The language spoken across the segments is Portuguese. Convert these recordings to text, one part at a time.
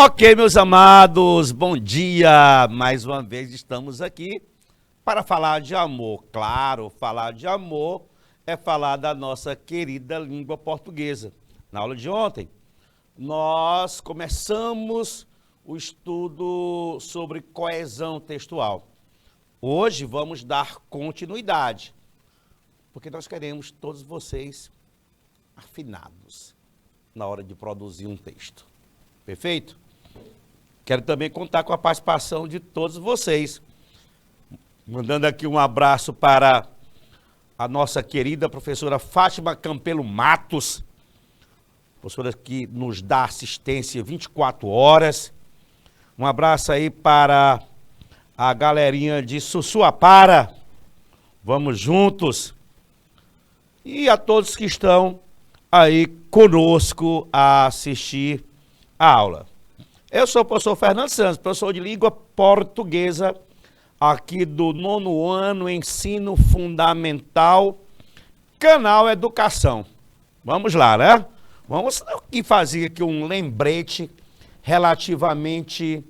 Ok, meus amados, bom dia! Mais uma vez estamos aqui para falar de amor. Claro, falar de amor é falar da nossa querida língua portuguesa. Na aula de ontem, nós começamos o estudo sobre coesão textual. Hoje vamos dar continuidade, porque nós queremos todos vocês afinados na hora de produzir um texto. Perfeito? Quero também contar com a participação de todos vocês. Mandando aqui um abraço para a nossa querida professora Fátima Campelo Matos, professora que nos dá assistência 24 horas. Um abraço aí para a galerinha de Sussuapara. Vamos juntos. E a todos que estão aí conosco a assistir a aula. Eu sou o professor Fernando Santos, professor de língua portuguesa, aqui do 9º ano, ensino fundamental, canal Educação. Vamos lá, né? Vamos aqui fazer aqui um lembrete relativamente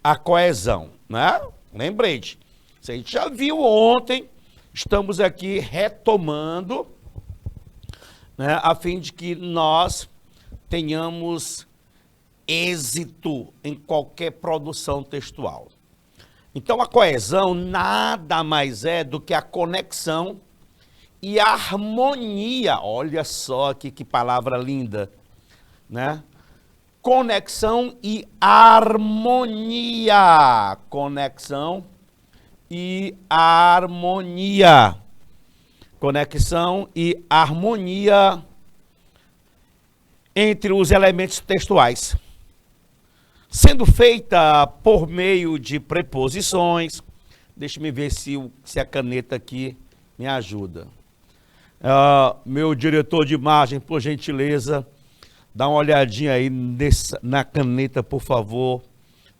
à coesão, né? Lembrete. Isso a gente já viu ontem, estamos aqui retomando, né, a fim de que nós tenhamos êxito em qualquer produção textual. Então, a coesão nada mais é do que a conexão e a harmonia. Olha só aqui que palavra linda, né? Conexão e harmonia. Conexão e harmonia. Conexão e harmonia entre os elementos textuais, sendo feita por meio de preposições. Deixa-me ver se a caneta aqui me ajuda. Meu diretor de imagem, por gentileza, dá uma olhadinha aí na caneta, por favor,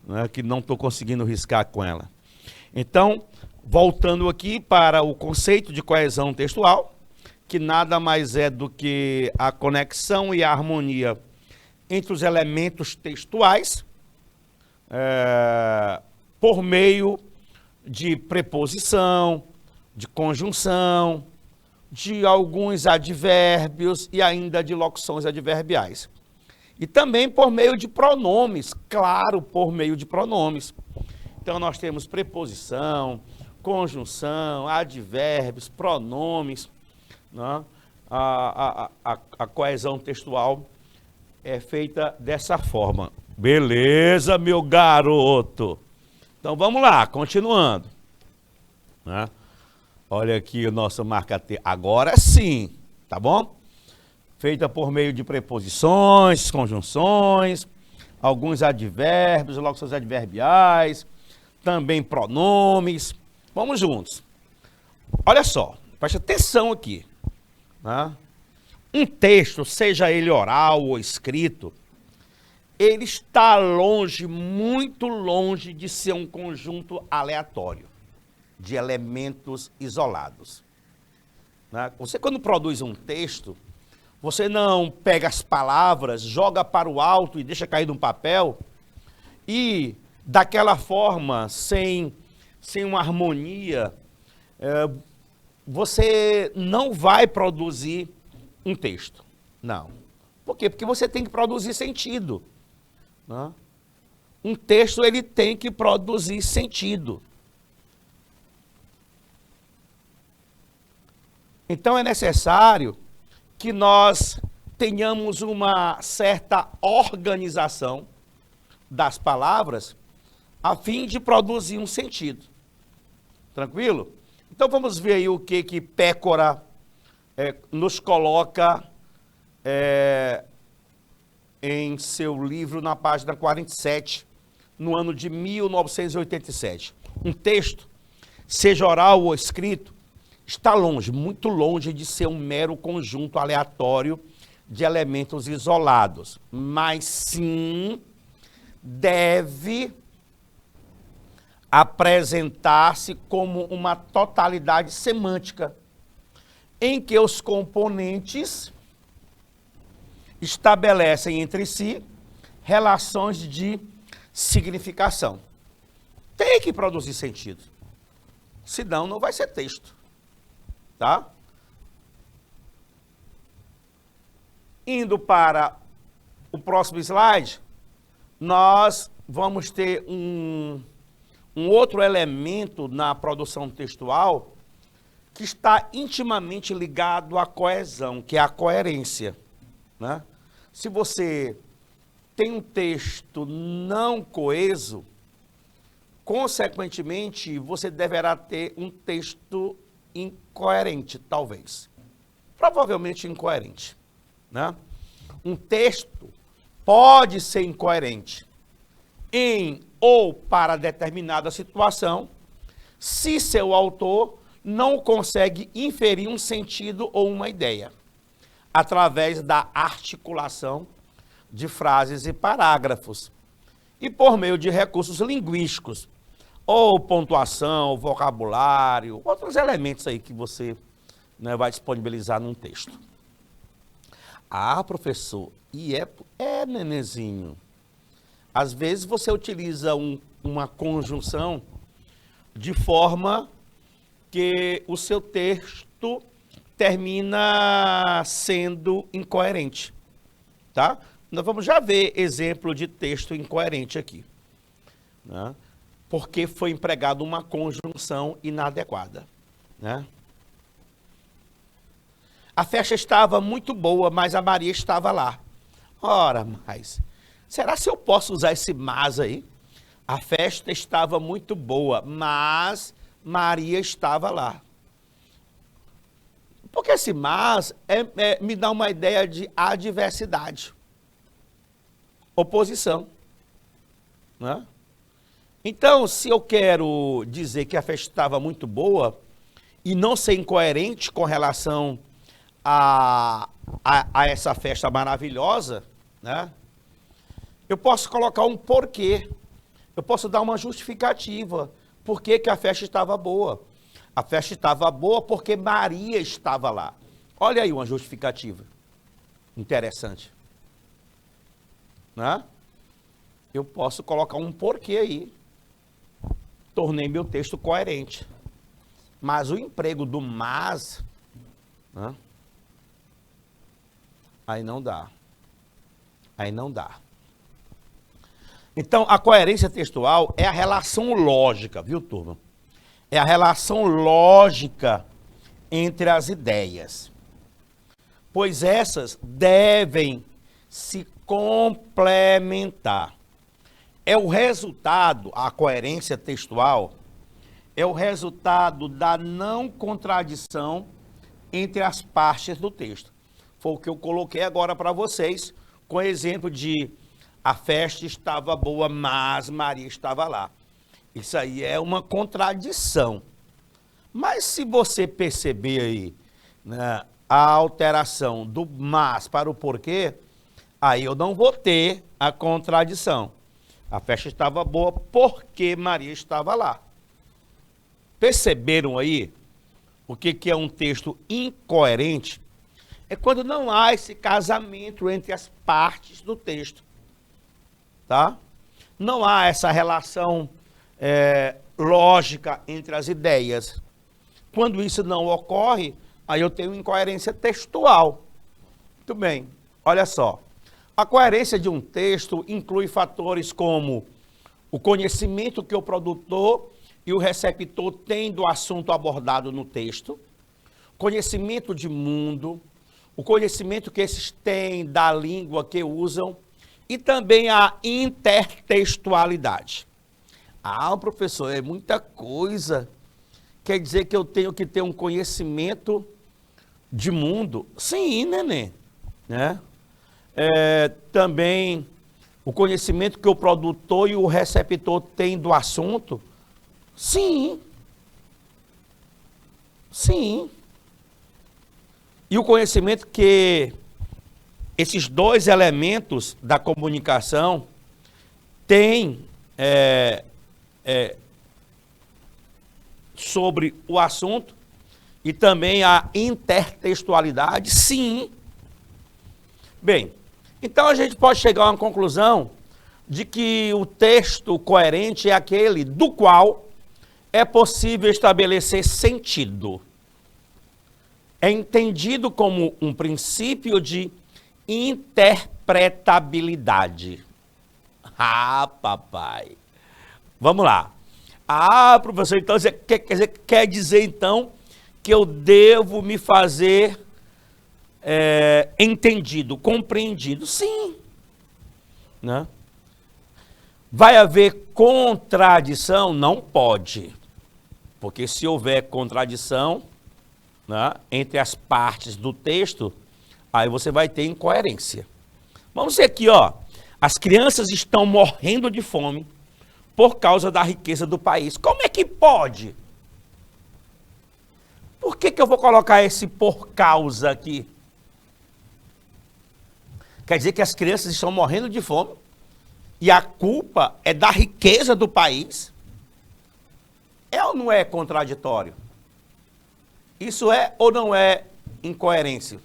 né, que não estou conseguindo riscar com ela. Então, voltando aqui para o conceito de coesão textual, que nada mais é do que a conexão e a harmonia entre os elementos textuais, por meio de preposição, de conjunção, de alguns advérbios e ainda de locuções adverbiais. E também por meio de pronomes, claro, por meio de pronomes. Então nós temos preposição, conjunção, advérbios, pronomes, né? A coesão textual é feita dessa forma. Beleza, meu garoto? Então vamos lá, continuando, né? Olha aqui o nosso marca-texto. Agora sim, tá bom? Feita por meio de preposições, conjunções, alguns advérbios, locuções adverbiais, também pronomes. Vamos juntos. Olha só, preste atenção aqui, né? Um texto, seja ele oral ou escrito, ele está longe, muito longe de ser um conjunto aleatório de elementos isolados, né? Você, quando produz um texto, você não pega as palavras, joga para o alto e deixa cair no papel e, daquela forma, sem uma harmonia, você não vai produzir um texto. Não. Por quê? Porque você tem que produzir sentido, né? Um texto, ele tem que produzir sentido. Então é necessário que nós tenhamos uma certa organização das palavras a fim de produzir um sentido. Tranquilo? Então vamos ver aí o que Pécora nos coloca em seu livro na página 47, no ano de 1987. Um texto, seja oral ou escrito, está longe, muito longe de ser um mero conjunto aleatório de elementos isolados, mas sim deve apresentar-se como uma totalidade semântica, em que os componentes estabelecem entre si relações de significação. Tem que produzir sentido. Senão não vai ser texto. Tá? Indo para o próximo slide, nós vamos ter um outro elemento na produção textual que está intimamente ligado à coesão, que é a coerência, né? Se você tem um texto não coeso, consequentemente, você deverá ter um texto incoerente, talvez. Provavelmente incoerente, né? Um texto pode ser incoerente em ou para determinada situação, se seu autor não consegue inferir um sentido ou uma ideia, através da articulação de frases e parágrafos, e por meio de recursos linguísticos, ou pontuação, vocabulário, outros elementos aí que você, né, vai disponibilizar num texto. Ah, professor, e nenenzinho. Às vezes você utiliza uma conjunção de forma que o seu texto termina sendo incoerente, tá? Nós vamos já ver exemplo de texto incoerente aqui, né? Porque foi empregado uma conjunção inadequada, né? A festa estava muito boa, mas a Maria estava lá. Ora, mas será se eu posso usar esse mas aí? A festa estava muito boa, mas Maria estava lá. Porque esse mas me dá uma ideia de adversidade, oposição, né? Então, se eu quero dizer que a festa estava muito boa e não ser incoerente com relação a essa festa maravilhosa, né? Eu posso colocar um porquê, eu posso dar uma justificativa, por que a festa estava boa. A festa estava boa porque Maria estava lá. Olha aí uma justificativa interessante, né? Eu posso colocar um porquê aí, tornei meu texto coerente. Mas o emprego do mas, né? Aí não dá. Aí não dá. Então, a coerência textual é a relação lógica, viu, turma? É a relação lógica entre as ideias. Pois essas devem se complementar. É o resultado, a coerência textual, é o resultado da não contradição entre as partes do texto. Foi o que eu coloquei agora para vocês, com exemplo de a festa estava boa, mas Maria estava lá. Isso aí é uma contradição. Mas se você perceber aí, né, a alteração do mas para o porquê, aí eu não vou ter a contradição. A festa estava boa porque Maria estava lá. Perceberam aí o que é um texto incoerente? É quando não há esse casamento entre as partes do texto, tá? Não há essa relação lógica entre as ideias. Quando isso não ocorre, aí eu tenho incoerência textual. Muito bem, olha só. A coerência de um texto inclui fatores como o conhecimento que o produtor e o receptor têm do assunto abordado no texto, conhecimento de mundo, o conhecimento que esses têm da língua que usam e também a intertextualidade. Ah, professor, é muita coisa. Quer dizer que eu tenho que ter um conhecimento de mundo? Sim, neném, né? Também o conhecimento que o produtor e o receptor têm do assunto? Sim. Sim. E o conhecimento que esses dois elementos da comunicação têm sobre o assunto e também a intertextualidade? Sim. Bem, então a gente pode chegar a uma conclusão de que o texto coerente é aquele do qual é possível estabelecer sentido. É entendido como um princípio de interpretabilidade. Ah, papai. Vamos lá. Ah, professor, então quer dizer então que eu devo me fazer entendido, compreendido? Sim. Né? Vai haver contradição? Não pode. Porque se houver contradição, né, entre as partes do texto, aí você vai ter incoerência. Vamos ver aqui, ó. As crianças estão morrendo de fome por causa da riqueza do país. Como é que pode? Por que eu vou colocar esse por causa aqui? Quer dizer que as crianças estão morrendo de fome e a culpa é da riqueza do país? É ou não é contraditório? Isso é ou não é incoerência?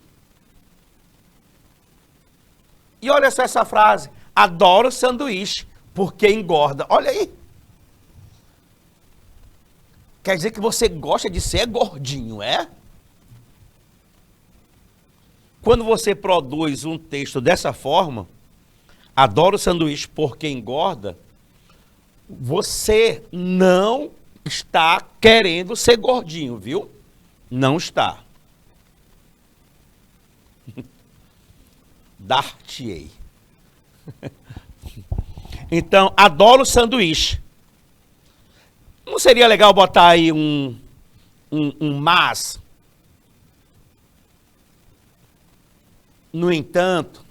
E olha só essa frase: adoro sanduíche porque engorda. Olha aí. Quer dizer que você gosta de ser gordinho, é? Quando você produz um texto dessa forma, adoro sanduíche porque engorda, você não está querendo ser gordinho, viu? Não está. Dar-te-ei. Então, adoro sanduíche. Não seria legal botar aí um mas? No entanto,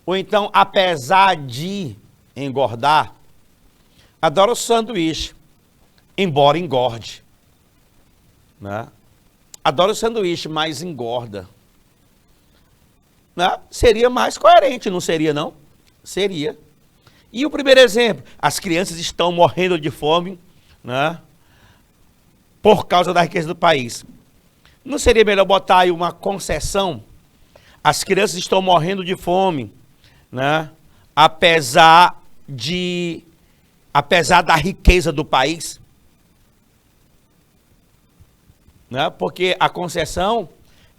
ou então, apesar de engordar, adoro sanduíche, embora engorde. Né? Adoro sanduíche, mas engorda. Né? Seria mais coerente, não seria não? Seria. E o primeiro exemplo, as crianças estão morrendo de fome, né, por causa da riqueza do país. Não seria melhor botar aí uma concessão? As crianças estão morrendo de fome, né, apesar da riqueza do país? Né? Porque a concessão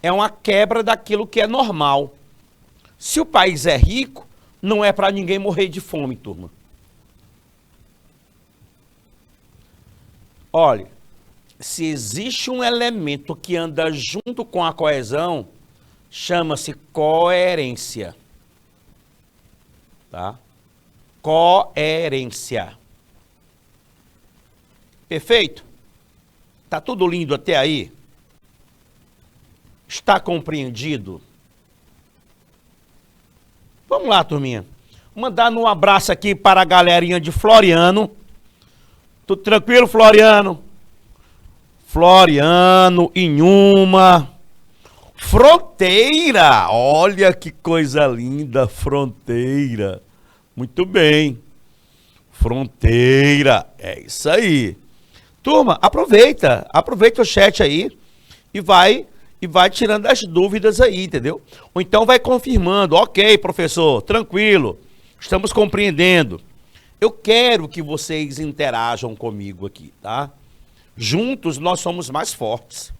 é uma quebra daquilo que é normal. Se o país é rico, não é para ninguém morrer de fome, turma. Olha, se existe um elemento que anda junto com a coesão, chama-se coerência. Tá? Coerência. Perfeito? Tá tudo lindo até aí? Está compreendido? Vamos lá, turminha. Mandar um abraço aqui para a galerinha de Floriano. Tudo tranquilo, Floriano? Floriano, Inhuma. Fronteira. Olha que coisa linda, Fronteira. Muito bem. Fronteira. É isso aí. Turma, aproveita o chat aí e vai tirando as dúvidas aí, entendeu? Ou então vai confirmando, ok, professor, tranquilo, estamos compreendendo. Eu quero que vocês interajam comigo aqui, tá? Juntos nós somos mais fortes.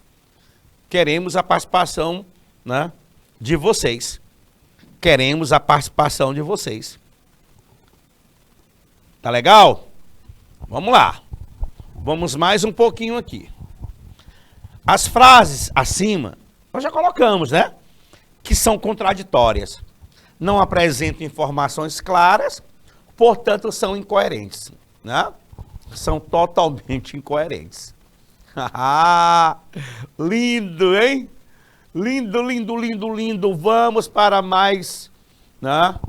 Queremos a participação, né, de vocês. Queremos a participação de vocês. Tá legal? Vamos lá. Vamos mais um pouquinho aqui. As frases acima, nós já colocamos, né? Que são contraditórias. Não apresentam informações claras, portanto são incoerentes, né? São totalmente incoerentes. Lindo, hein? Lindo, lindo, lindo, lindo. Vamos para mais, né,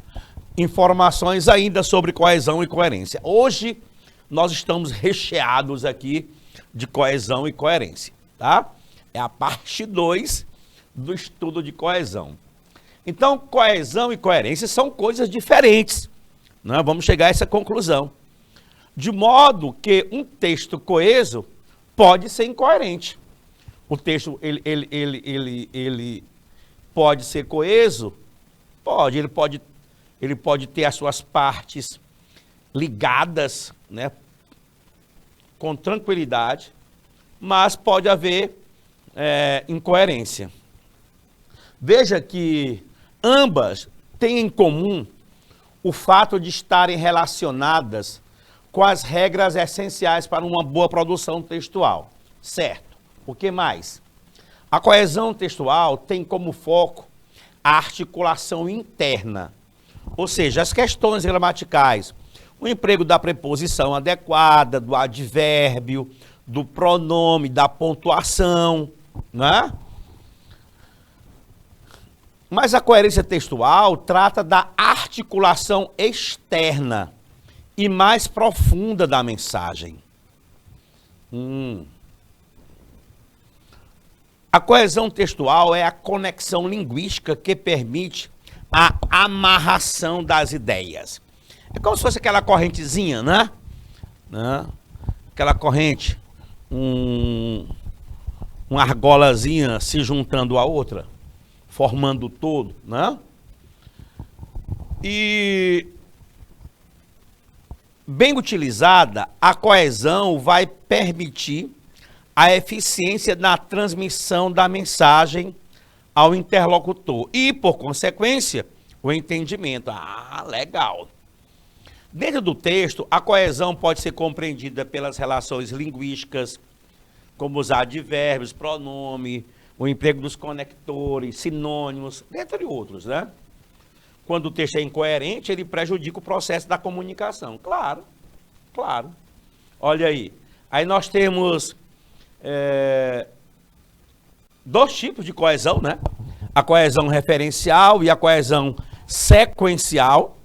informações ainda sobre coesão e coerência. Hoje nós estamos recheados aqui de coesão e coerência, tá? É a parte 2 do estudo de coesão. Então, coesão e coerência são coisas diferentes, né? Vamos chegar a essa conclusão. De modo que um texto coeso pode ser incoerente. O texto, ele pode ser coeso? Pode. Ele pode ele pode ter as suas partes ligadas, né, com tranquilidade, mas pode haver incoerência. Veja que ambas têm em comum o fato de estarem relacionadas com as regras essenciais para uma boa produção textual, certo? O que mais? A coesão textual tem como foco a articulação interna, ou seja, as questões gramaticais, o emprego da preposição adequada, do advérbio, do pronome, da pontuação, né? Mas a coerência textual trata da articulação externa e mais profunda da mensagem. A coesão textual é a conexão linguística que permite a amarração das ideias. É como se fosse aquela correntezinha, né? Aquela corrente, uma argolazinha se juntando à outra, formando o todo, né? E bem utilizada, a coesão vai permitir a eficiência na transmissão da mensagem ao interlocutor e, por consequência, o entendimento. Ah, legal. Dentro do texto, a coesão pode ser compreendida pelas relações linguísticas, como os advérbios, pronome, o emprego dos conectores, sinônimos, dentre outros, né? Quando o texto é incoerente, ele prejudica o processo da comunicação. Claro, claro. Olha aí. Aí nós temos dois tipos de coesão, né? A coesão referencial e a coesão sequencial.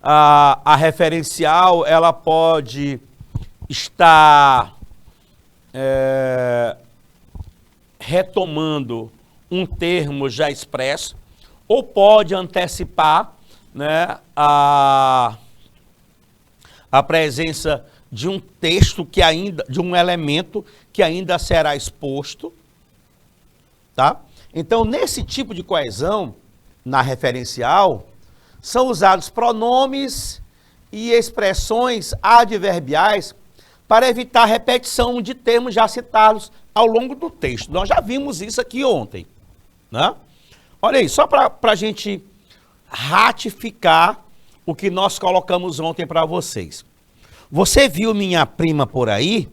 A referencial, ela pode estar retomando um termo já expresso, ou pode antecipar, né, a presença de um texto que ainda, de um elemento que ainda será exposto, tá? Então, nesse tipo de coesão, na referencial, são usados pronomes e expressões adverbiais para evitar repetição de termos já citados ao longo do texto. Nós já vimos isso aqui ontem, né? Olha aí, só para a gente ratificar o que nós colocamos ontem para vocês. Você viu minha prima por aí?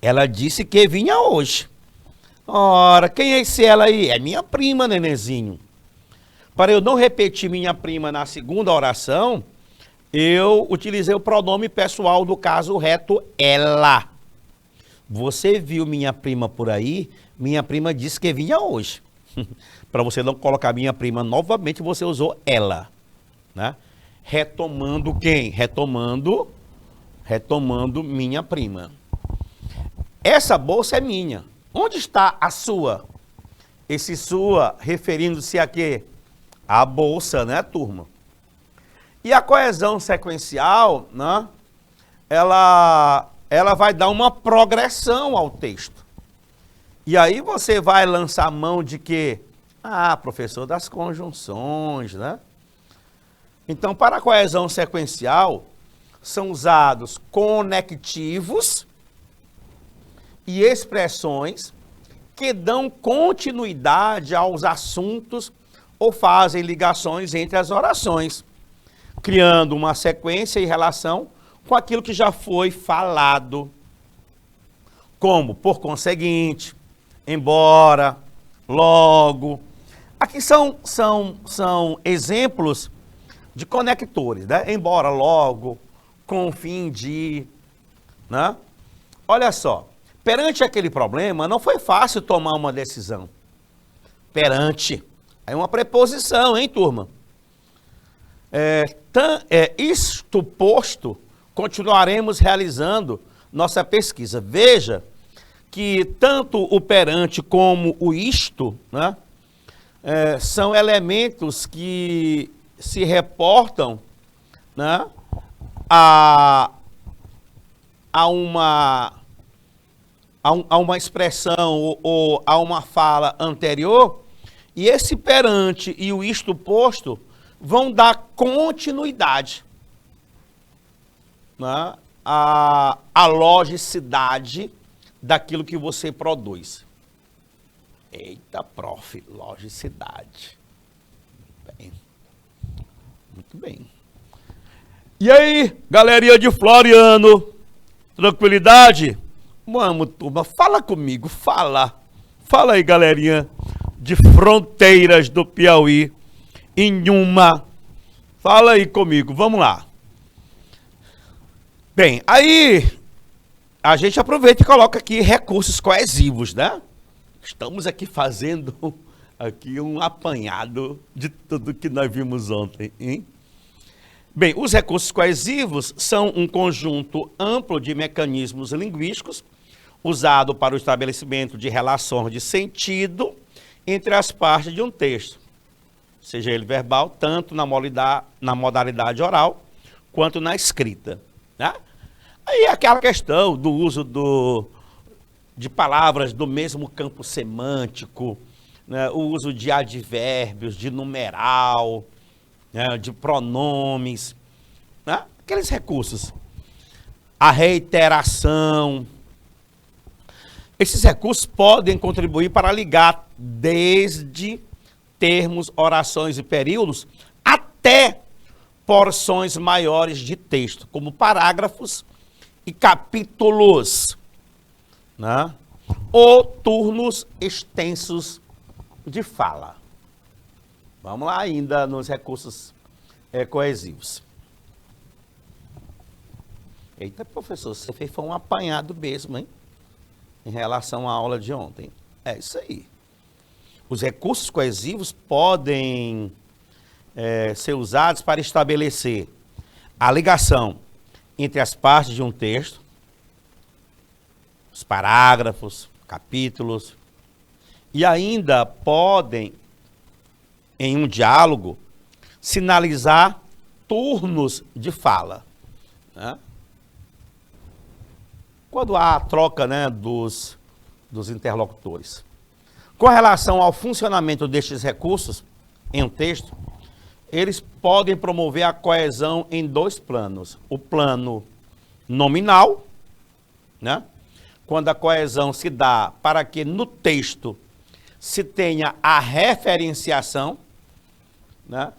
Ela disse que vinha hoje. Ora, quem é esse ela aí? É minha prima, nenenzinho. Para eu não repetir minha prima na segunda oração, eu utilizei o pronome pessoal do caso reto, ela. Você viu minha prima por aí? Minha prima disse que vinha hoje. Para você não colocar minha prima novamente, você usou ela, né? Retomando quem? Retomando minha prima. Essa bolsa é minha. Onde está a sua? Esse sua referindo-se a quê? A bolsa, né, turma? E a coesão sequencial, né? Ela vai dar uma progressão ao texto. E aí você vai lançar mão de quê? Ah, professor, das conjunções, né? Então, para a coesão sequencial, são usados conectivos e expressões que dão continuidade aos assuntos ou fazem ligações entre as orações, criando uma sequência em relação com aquilo que já foi falado, como, por conseguinte, embora, logo. Aqui são exemplos de conectores, né? Embora, logo, com fim de, né? Olha só, perante aquele problema, não foi fácil tomar uma decisão. Perante, é uma preposição, hein, turma? Isto posto, continuaremos realizando nossa pesquisa. Veja que tanto o perante como o isto, né, são elementos que se reportam, né, a uma expressão ou a uma fala anterior, e esse perante e o isto posto vão dar continuidade, né, à logicidade daquilo que você produz. Eita, prof, logicidade. Bem, muito bem. E aí, galerinha de Floriano, tranquilidade? Vamos, turma, fala comigo, fala. Fala aí, galerinha de Fronteiras do Piauí, Inhuma. Fala aí comigo, vamos lá. Bem, aí a gente aproveita e coloca aqui recursos coesivos, né? Estamos aqui fazendo aqui um apanhado de tudo que nós vimos ontem, hein? Bem, os recursos coesivos são um conjunto amplo de mecanismos linguísticos usado para o estabelecimento de relações de sentido entre as partes de um texto, seja ele verbal, tanto na modalidade oral quanto na escrita, né? Aí aquela questão do uso de palavras do mesmo campo semântico, né? O uso de advérbios, de numeral, né? De pronomes, né? Aqueles recursos. A reiteração. Esses recursos podem contribuir para ligar desde termos, orações e períodos até porções maiores de texto, como parágrafos e capítulos, né? Ou turnos extensos de fala. Vamos lá ainda nos recursos coesivos. Eita, professor, você fez foi um apanhado mesmo, hein? Em relação à aula de ontem. É isso aí. Os recursos coesivos podem ser usados para estabelecer a ligação entre as partes de um texto, os parágrafos, capítulos, e ainda podem, em um diálogo, sinalizar turnos de fala, né? Quando há a troca, né, dos interlocutores. Com relação ao funcionamento destes recursos em um texto, eles podem promover a coesão em dois planos. O plano nominal, né, quando a coesão se dá para que no texto se tenha a referenciação, né,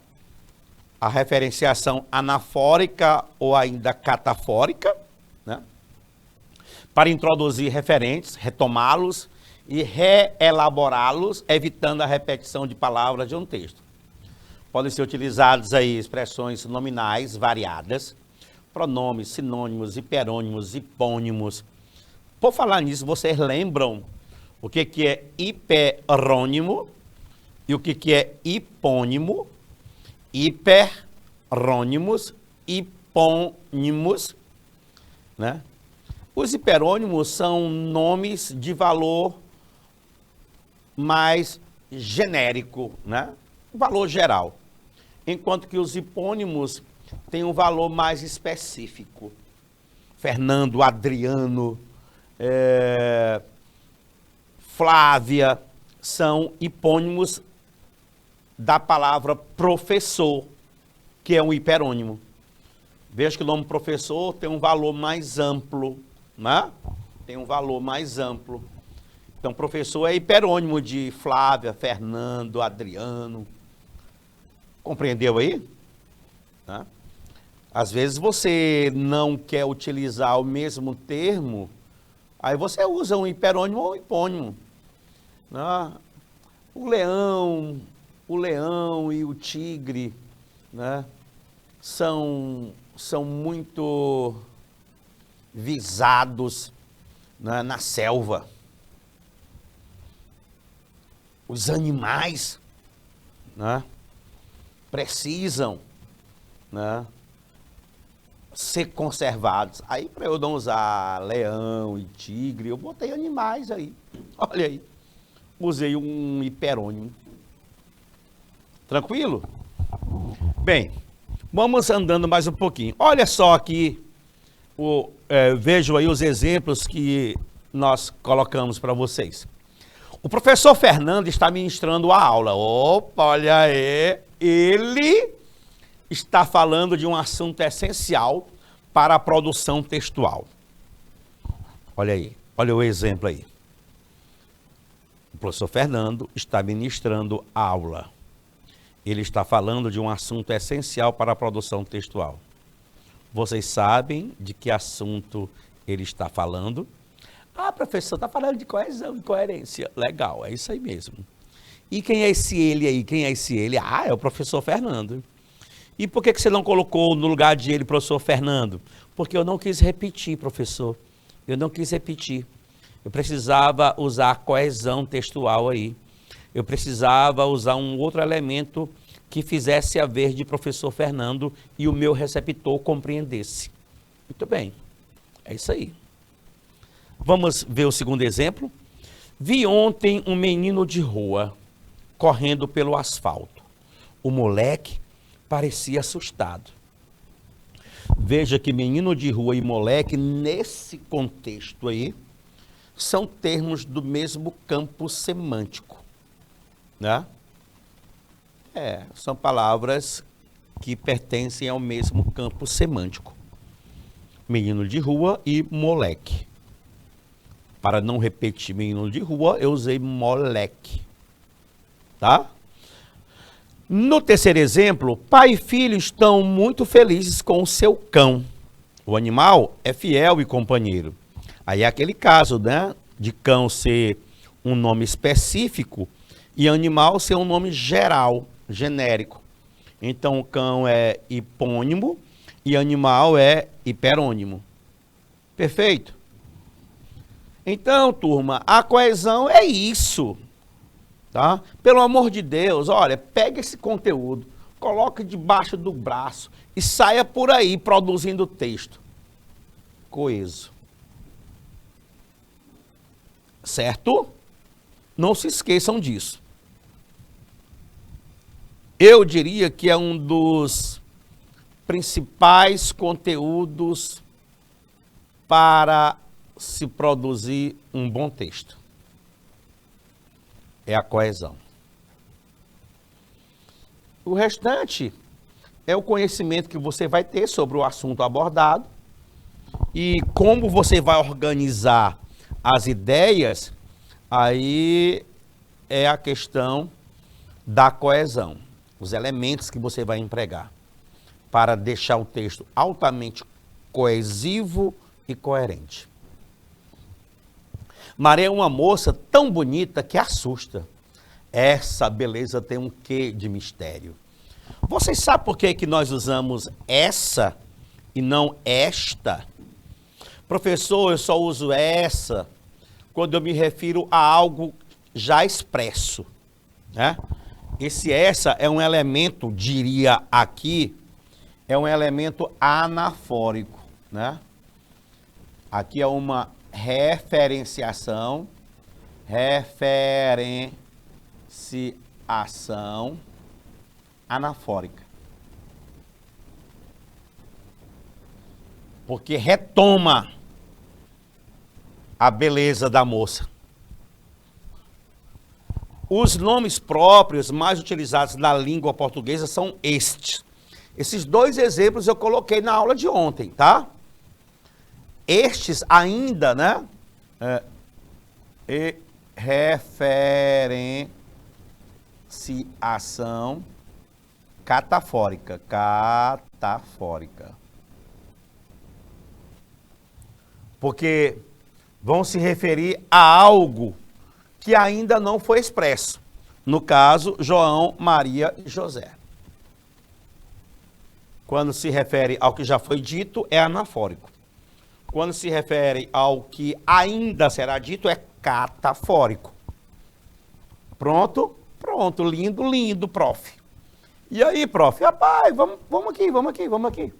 a referenciação anafórica ou ainda catafórica, né, para introduzir referentes, retomá-los e reelaborá-los, evitando a repetição de palavras de um texto. Podem ser utilizadas aí expressões nominais variadas, pronomes, sinônimos, hiperônimos, hipônimos. Por falar nisso, vocês lembram o que é hiperônimo e o que é hipônimo? Hiperônimos, hipônimos, né? Os hiperônimos são nomes de valor mais genérico, né? Valor geral. Enquanto que os hipônimos têm um valor mais específico. Fernando, Adriano, Flávia, são hipônimos da palavra professor, que é um hiperônimo. Veja que o nome professor tem um valor mais amplo, né? Tem um valor mais amplo. Então, professor é hiperônimo de Flávia, Fernando, Adriano. Compreendeu aí? Né? Às vezes você não quer utilizar o mesmo termo, aí você usa um hiperônimo ou um hipônimo. Né? O leão e o tigre, né, são muito visados, né, na selva. Os animais, né, precisam, né, ser conservados. Aí, para eu não usar leão e tigre, eu botei animais aí. Olha aí. Usei um hiperônimo. Tranquilo? Bem, vamos andando mais um pouquinho. Olha só aqui, vejo aí os exemplos que nós colocamos para vocês. O professor Fernando está ministrando a aula. Opa, olha aí. Ele está falando de um assunto essencial para a produção textual. Olha aí, olha o exemplo aí. O professor Fernando está ministrando a aula. Ele está falando de um assunto essencial para a produção textual. Vocês sabem de que assunto ele está falando? Ah, professor, está falando de coesão e coerência. Legal, é isso aí mesmo. E quem é esse ele aí? Quem é esse ele? Ah, é o professor Fernando. E por que você não colocou no lugar de ele professor Fernando? Porque eu não quis repetir, professor. Eu não quis repetir. Eu precisava usar a coesão textual aí. Eu precisava usar um outro elemento que fizesse a ver de professor Fernando e o meu receptor compreendesse. Muito bem, é isso aí. Vamos ver o segundo exemplo. Vi ontem um menino de rua correndo pelo asfalto. O moleque parecia assustado. Veja que menino de rua e moleque, nesse contexto aí, são termos do mesmo campo semântico, né? São palavras que pertencem ao mesmo campo semântico. Menino de rua e moleque. Para não repetir menino de rua, eu usei moleque, tá? No terceiro exemplo, pai e filho estão muito felizes com o seu cão. O animal é fiel e companheiro. Aí é aquele caso, né, de cão ser um nome específico e animal ser um nome geral, genérico. Então, o cão é hipônimo e animal é hiperônimo. Perfeito? Então, turma, a coesão é isso. Tá? Pelo amor de Deus, olha, pega esse conteúdo, coloque debaixo do braço e saia por aí produzindo texto coeso. Certo? Não se esqueçam disso. Eu diria que é um dos principais conteúdos para se produzir um bom texto. É a coesão. O restante é o conhecimento que você vai ter sobre o assunto abordado e como você vai organizar as ideias, aí é a questão da coesão, os elementos que você vai empregar para deixar o texto altamente coesivo e coerente. Maria é uma moça tão bonita que assusta. Essa beleza tem um quê de mistério. Vocês sabem por que nós usamos essa e não esta? Professor, eu só uso essa quando eu me refiro a algo já expresso, né? Esse essa é um elemento, diria aqui, é um elemento anafórico, né? Aqui é uma referenciação anafórica. Porque retoma a beleza da moça. Os nomes próprios mais utilizados na língua portuguesa são estes. Esses dois exemplos eu coloquei na aula de ontem, tá? Estes ainda, né? Referenciação catafórica. Porque vão se referir a algo que ainda não foi expresso. No caso, João, Maria e José. Quando se refere ao que já foi dito, é anafórico. Quando se refere ao que ainda será dito, é catafórico. Pronto? Pronto, lindo, lindo, prof. E aí, prof? Rapaz, vamos aqui.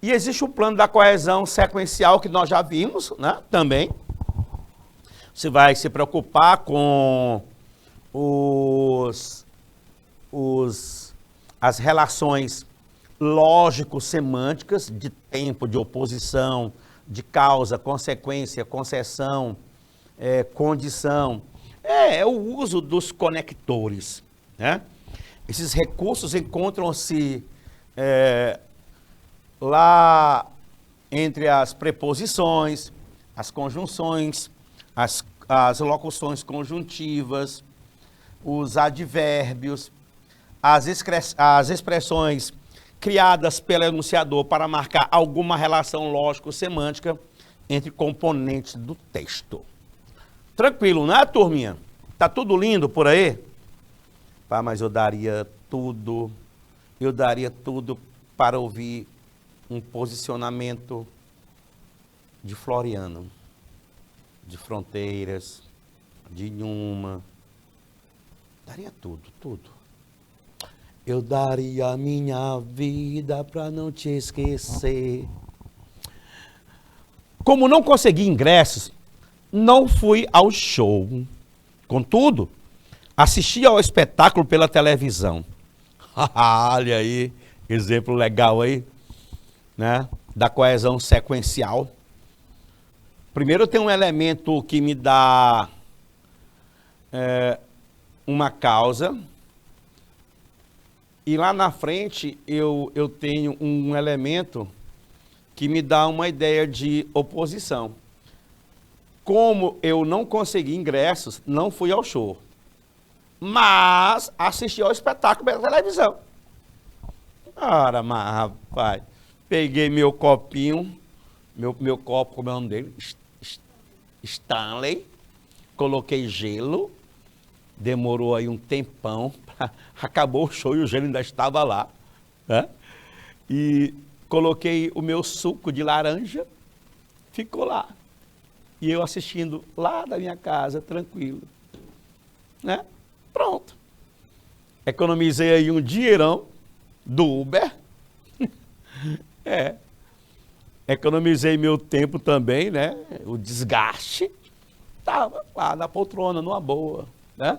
E existe o plano da coesão sequencial que nós já vimos, né? Também. Você vai se preocupar com as relações lógico-semânticas de tempo, de oposição, de causa, consequência, concessão, condição. É o uso dos conectores, né? Esses recursos encontram-se lá entre as preposições, as conjunções, as locuções conjuntivas, os advérbios, as expressões criadas pelo enunciador para marcar alguma relação lógico-semântica entre componentes do texto. Tranquilo, né, turminha? Tá tudo lindo por aí? Pá, mas eu daria tudo para ouvir um posicionamento de Floriano, de Fronteiras, de Inhuma. Daria tudo. Eu daria a minha vida para não te esquecer. Como não consegui ingressos, não fui ao show. Contudo, assisti ao espetáculo pela televisão. Olha aí, exemplo legal aí, né? Da coesão sequencial. Primeiro tem um elemento que me dá uma causa. E lá na frente eu tenho um elemento que me dá uma ideia de oposição. Como eu não consegui ingressos, não fui ao show. Mas assisti ao espetáculo pela televisão. Ora, mas rapaz, peguei meu copinho, meu copo, como é o nome dele? Stanley, coloquei gelo, demorou aí um tempão, acabou o show e o gelo ainda estava lá, né? E coloquei o meu suco de laranja, ficou lá. E eu assistindo lá da minha casa, tranquilo, né? Pronto. Economizei aí um dinheirão do Uber. Economizei meu tempo também, né? O desgaste. Estava lá na poltrona, numa boa, né?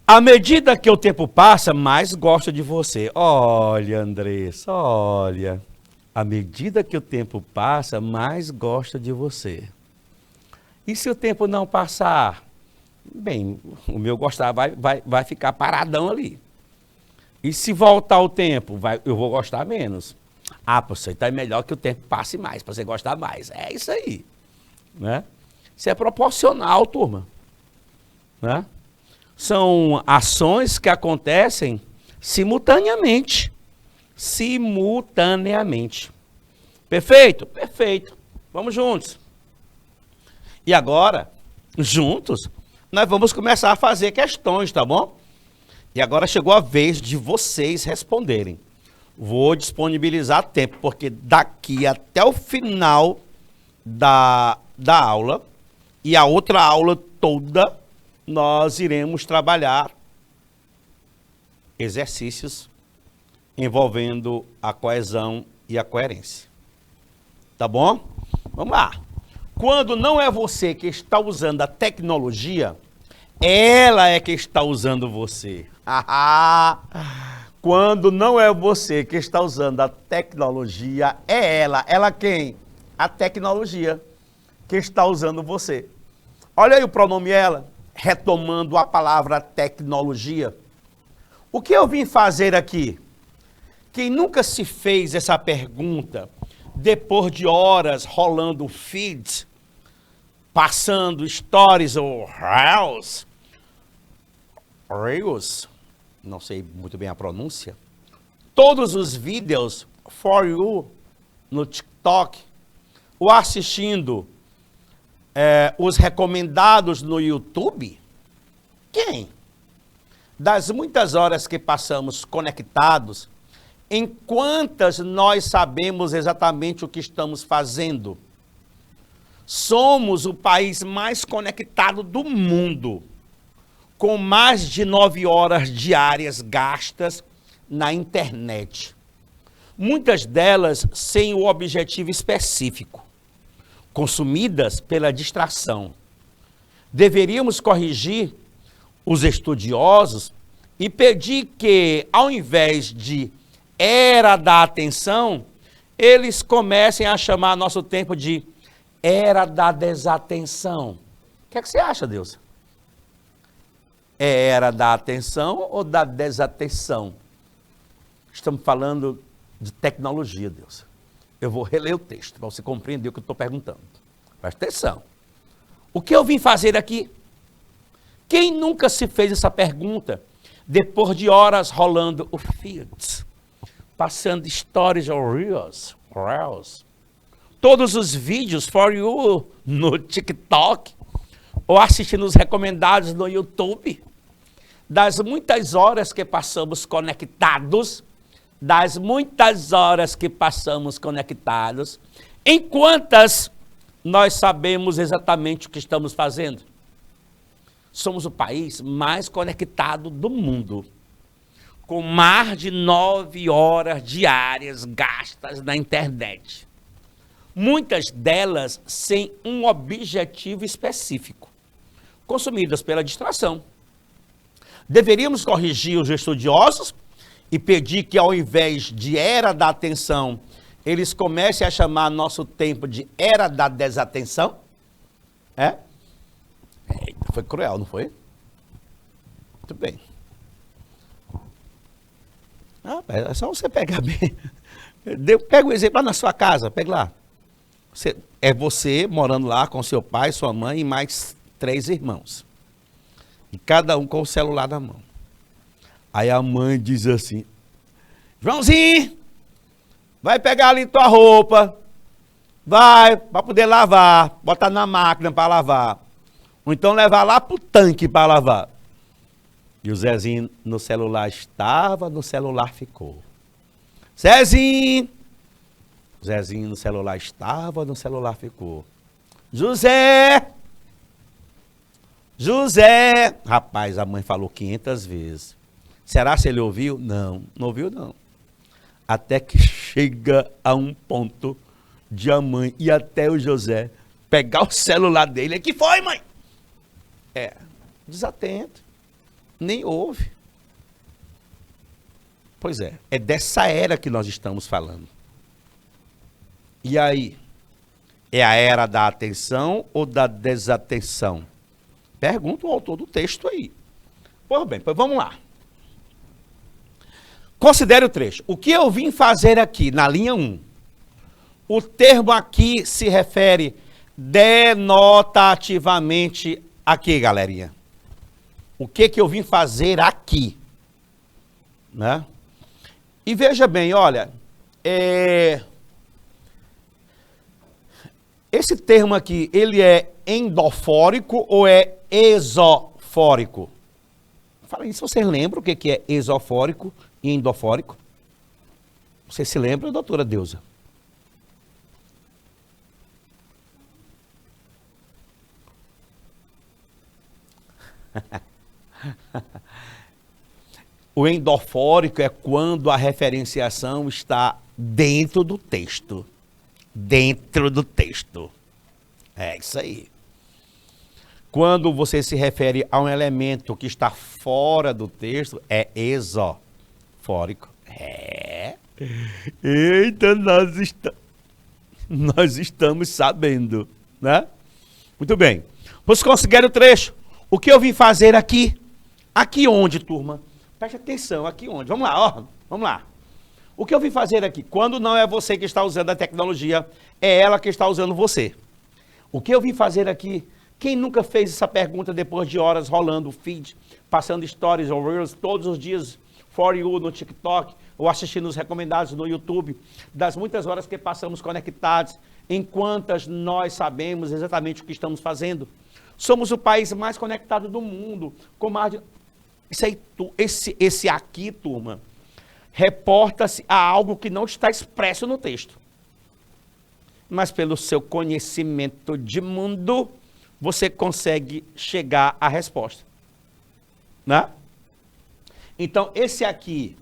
À medida que o tempo passa, mais gosto de você. Olha, Andressa, olha. À medida que o tempo passa, mais gosto de você. E se o tempo não passar? Bem, o meu gostar vai ficar paradão ali. E se voltar o tempo, eu vou gostar menos. Ah, você então é melhor que o tempo passe mais, para você gostar mais. É isso aí, né? Isso é proporcional, turma, né? São ações que acontecem simultaneamente. Perfeito? Perfeito. Vamos juntos. E agora, juntos, nós vamos começar a fazer questões, tá bom? E agora chegou a vez de vocês responderem. Vou disponibilizar tempo, porque daqui até o final da aula e a outra aula toda, nós iremos trabalhar exercícios envolvendo a coesão e a coerência. Tá bom? Vamos lá. Quando não é você que está usando a tecnologia, ela é que está usando você. Quando não é você que está usando a tecnologia, é ela. Ela quem? A tecnologia que está usando você. Olha aí o pronome ela, retomando a palavra tecnologia. O que eu vim fazer aqui? Quem nunca se fez essa pergunta, depois de horas rolando feeds, passando stories ou reels, não sei muito bem a pronúncia, todos os vídeos for you no TikTok, ou assistindo os recomendados no YouTube? Quem? Das muitas horas que passamos conectados, em quantas nós sabemos exatamente o que estamos fazendo? Somos o país mais conectado do mundo, com mais de 9 horas diárias gastas na internet. Muitas delas sem o objetivo específico, consumidas pela distração. Deveríamos corrigir os estudiosos e pedir que, ao invés de era da atenção, eles comecem a chamar nosso tempo de era da desatenção. O que é que você acha, Deus? É era da atenção ou da desatenção? Estamos falando de tecnologia, Deus. Eu vou reler o texto para você compreender o que eu estou perguntando. Presta atenção. O que eu vim fazer aqui? Quem nunca se fez essa pergunta depois de horas rolando o feed, passando stories ou reels, todos os vídeos for you no TikTok, ou assistindo os recomendados no YouTube, das muitas horas que passamos conectados, em quantas nós sabemos exatamente o que estamos fazendo? Somos o país mais conectado do mundo, com mais de 9 horas diárias gastas na internet. Muitas delas sem um objetivo específico, consumidas pela distração. Deveríamos corrigir os estudiosos e pedir que, ao invés de era da atenção, eles comecem a chamar nosso tempo de era da desatenção? É? Eita, foi cruel, não foi? Muito bem. É só você pegar bem. Pega o exemplo lá na sua casa, pega lá. Você morando lá com seu pai, sua mãe e mais 3 irmãos. E cada um com o celular na mão. Aí a mãe diz assim: Joãozinho, vai pegar ali tua roupa. Vai, para poder lavar. Botar na máquina para lavar. Ou então levar lá pro tanque para lavar. E o Zezinho no celular estava, no celular ficou. Zezinho no celular estava, no celular ficou. José! Rapaz, a mãe falou 500 vezes. Será se ele ouviu? Não ouviu não. Até que chega a um ponto de a mãe e até o José pegar o celular dele. Que foi, mãe? Desatento. Nem ouve. Pois é dessa era que nós estamos falando. E aí? É a era da atenção ou da desatenção? Pergunta o autor do texto aí. Pois bem, pois vamos lá. Considere o trecho. O que eu vim fazer aqui, na linha 1? O termo aqui se refere denotativamente a quê, galerinha? O que eu vim fazer aqui? Né? E veja bem, olha, esse termo aqui, ele é endofórico ou é esofórico? Fala aí se vocês lembram o que é esofórico e endofórico. Você se lembra, doutora Deusa? O endofórico é quando a referenciação está dentro do texto. Dentro do texto. É isso aí. Quando você se refere a um elemento que está fora do texto, é esofórico. Eita, nós estamos sabendo, né? Muito bem. Vocês conseguiram o trecho? O que eu vim fazer aqui? Aqui onde, turma? Preste atenção, aqui onde? Vamos lá, ó. Vamos lá. O que eu vim fazer aqui? Quando não é você que está usando a tecnologia, é ela que está usando você. O que eu vim fazer aqui? Quem nunca fez essa pergunta depois de horas rolando o feed, passando stories ou reels todos os dias, for you no TikTok, ou assistindo os recomendados no YouTube, das muitas horas que passamos conectados, enquanto nós sabemos exatamente o que estamos fazendo? Somos o país mais conectado do mundo, com mais de... Esse aqui, turma, reporta-se a algo que não está expresso no texto. Mas pelo seu conhecimento de mundo, você consegue chegar à resposta. Né? Então, esse aqui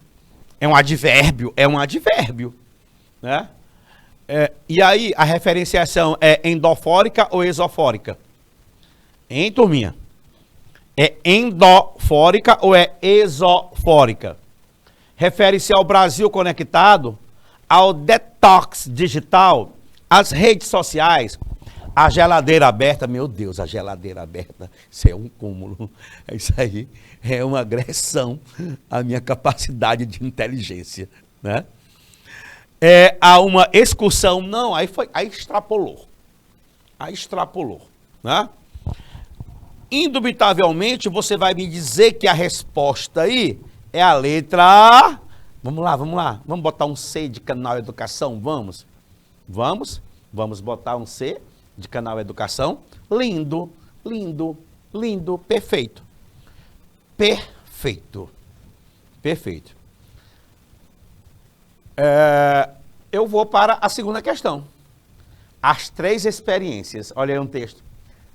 é um advérbio, né? E aí, a referenciação é endofórica ou esofórica? Hein, turminha? É endofórica ou é esofórica? Refere-se ao Brasil conectado, ao detox digital, às redes sociais, A geladeira aberta, meu Deus, a geladeira aberta, isso é um cúmulo. Isso aí é uma agressão à minha capacidade de inteligência, né? Há uma excursão, não, aí extrapolou. Aí extrapolou, né? Indubitavelmente, você vai me dizer que a resposta aí é a letra A. Vamos lá, vamos lá. Vamos botar um C de canal Educação? Vamos? Vamos? Vamos botar um C de canal Educação? Lindo, lindo, lindo, perfeito. Perfeito. Perfeito. Eu vou para a segunda questão. As 3 experiências. Olha aí um texto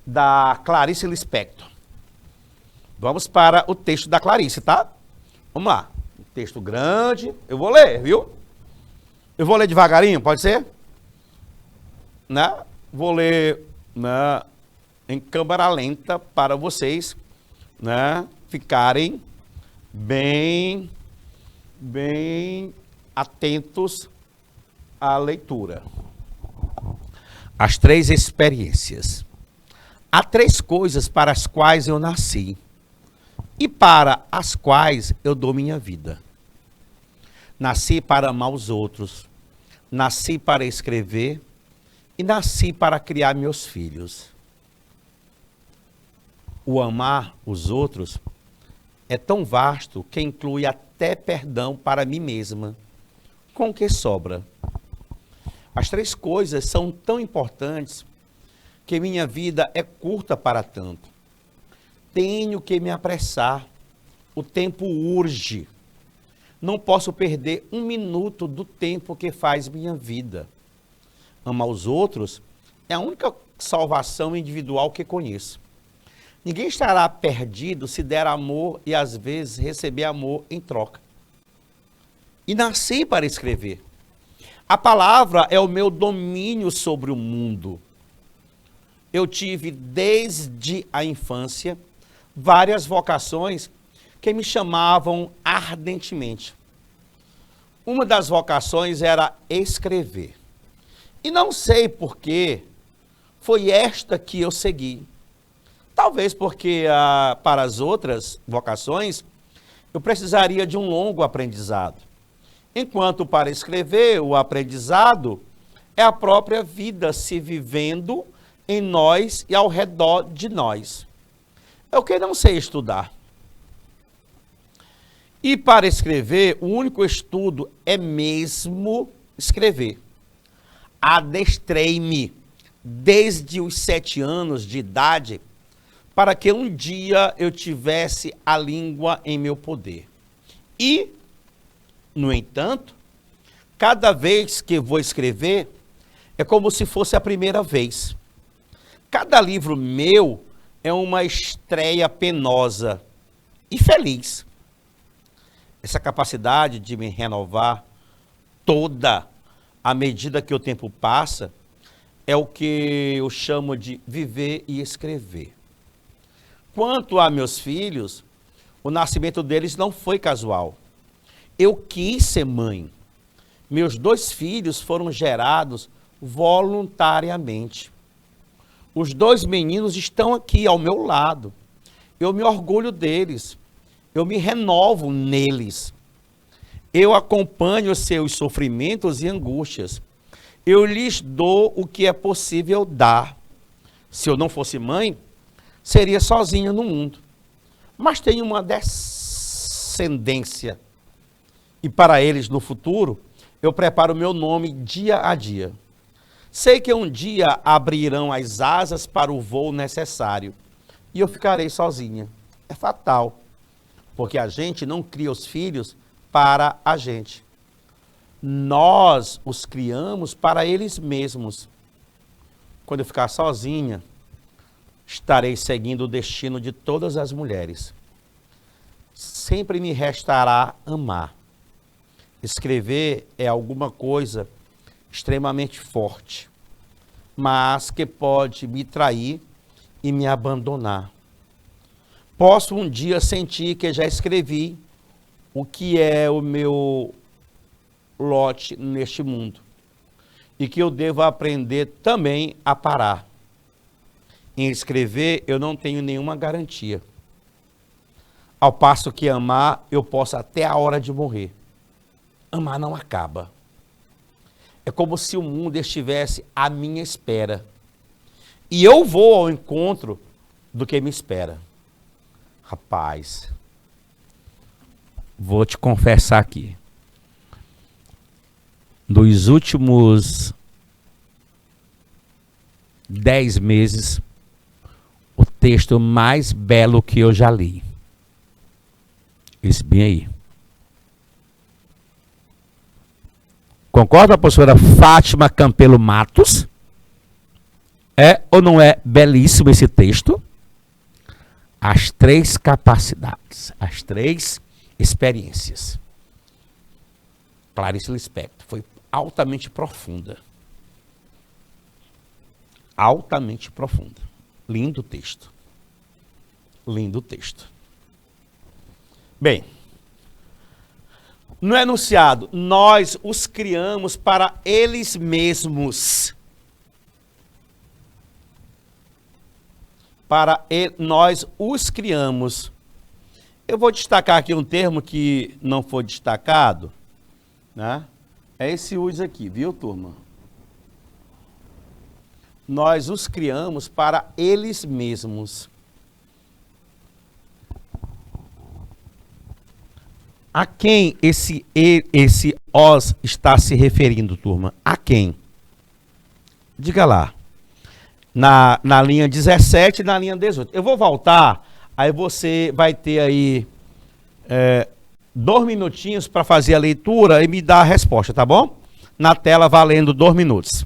da Clarice Lispector. Vamos para o texto da Clarice, tá? Vamos lá. Um texto grande. Eu vou ler, viu? Eu vou ler devagarinho, pode ser? Né? Vou ler, né, em câmera lenta para vocês, né, ficarem bem atentos à leitura. As 3 experiências. Há 3 coisas para as quais eu nasci e para as quais eu dou minha vida. Nasci para amar os outros, nasci para escrever e nasci para criar meus filhos. O amar os outros é tão vasto que inclui até perdão para mim mesma. Com o que sobra? As 3 coisas são tão importantes que minha vida é curta para tanto. Tenho que me apressar. O tempo urge. Não posso perder 1 minuto do tempo que faz minha vida. Amar os outros é a única salvação individual que conheço. Ninguém estará perdido se der amor e às vezes receber amor em troca. E nasci para escrever. A palavra é o meu domínio sobre o mundo. Eu tive desde a infância várias vocações que me chamavam ardentemente. Uma das vocações era escrever. E não sei por que foi esta que eu segui. Talvez porque para as outras vocações eu precisaria de um longo aprendizado. Enquanto para escrever o aprendizado é a própria vida se vivendo em nós e ao redor de nós. Eu que não sei estudar. E para escrever, o único estudo é mesmo escrever. Adestrei-me desde os 7 anos de idade para que um dia eu tivesse a língua em meu poder. E, no entanto, cada vez que vou escrever, é como se fosse a primeira vez. Cada livro meu é uma estreia penosa e feliz. Essa capacidade de me renovar toda à medida que o tempo passa é o que eu chamo de viver e escrever. Quanto a meus filhos, o nascimento deles não foi casual. Eu quis ser mãe. Meus 2 filhos foram gerados voluntariamente. Os 2 meninos estão aqui ao meu lado. Eu me orgulho deles. Eu me renovo neles. Eu acompanho seus sofrimentos e angústias. Eu lhes dou o que é possível dar. Se eu não fosse mãe, seria sozinha no mundo. Mas tenho uma descendência. E para eles, no futuro, eu preparo o meu nome dia a dia. Sei que um dia abrirão as asas para o voo necessário. E eu ficarei sozinha. É fatal. Porque a gente não cria os filhos para a gente. Nós os criamos para eles mesmos. Quando eu ficar sozinha, estarei seguindo o destino de todas as mulheres. Sempre me restará amar. Escrever é alguma coisa extremamente forte, mas que pode me trair e me abandonar. Posso um dia sentir que já escrevi o que é o meu lote neste mundo e que eu devo aprender também a parar. em escrever, eu não tenho nenhuma garantia. Ao passo que amar, eu posso até a hora de morrer. Amar não acaba. É como se o mundo estivesse à minha espera. E eu vou ao encontro do que me espera. Rapaz, vou te confessar aqui. Dos últimos 10 meses, o texto mais belo que eu já li. Esse bem aí. Concorda, professora Fátima Campelo Matos? É ou não é belíssimo esse texto? As 3 capacidades, as 3 experiências. Clarice Lispector foi altamente profunda. Altamente profunda. Lindo texto. Lindo texto. Bem, no enunciado, nós os criamos para eles mesmos. Nós os criamos. Eu vou destacar aqui um termo que não foi destacado, né? É esse uso aqui, viu, turma? Nós os criamos para eles mesmos. A quem esse os está se referindo, turma? A quem? Diga lá. Na linha 17 e na linha 18. Eu vou voltar, aí você vai ter aí 2 minutinhos para fazer a leitura e me dar a resposta, tá bom? Na tela valendo 2 minutos.